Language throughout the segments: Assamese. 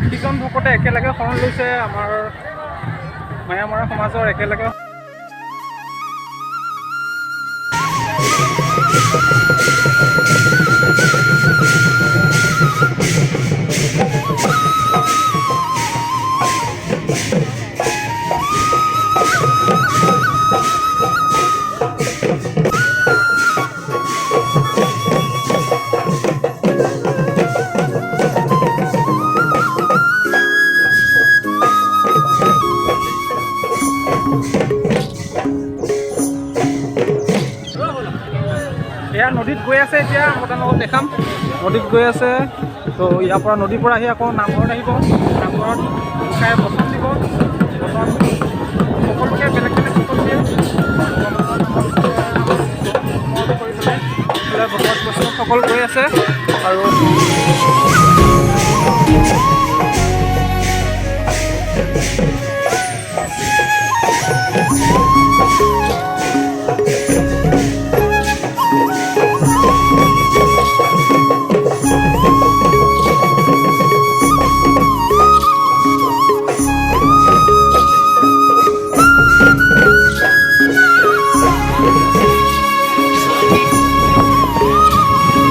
80জন ভকতে একেলগে শৰণ লৈছে আমাৰ মায়ামৰা সমাজৰ একেলগে। এয়া নদীত গৈ আছে, এতিয়া মই আপোনালোকক দেখাম। নদীত গৈ আছে, তো ইয়াৰ পৰা নদীৰ পৰা আহি আকৌ নামঘৰত আহিব। নামঘৰত খাই বচন দিব। বচন সকলোকে বেলেগ বেলেগ বচন দিয়ে। কৰি পেলাই ভকত বৈষ্ণৱসকল গৈ আছে আৰু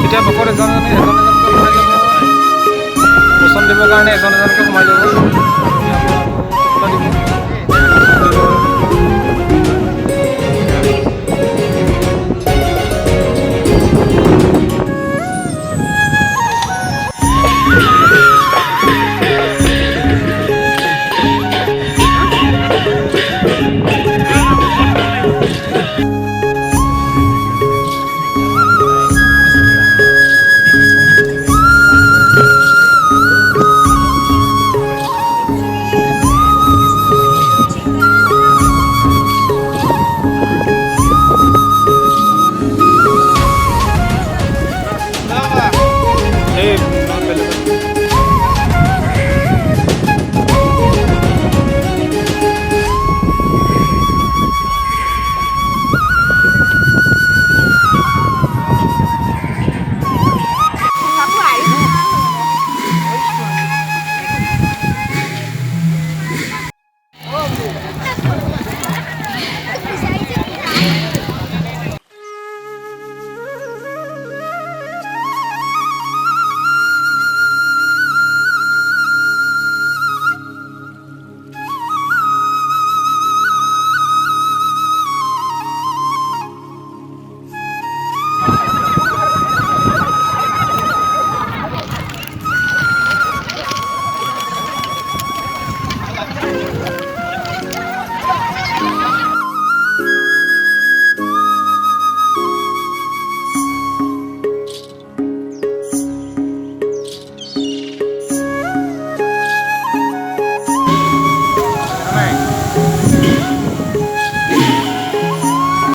এতিয়া ভকত এজন এজনকৈ সোমাই যাব। বচন দিবৰ কাৰণে এজন এজনকৈ সোমাই যাব। দিব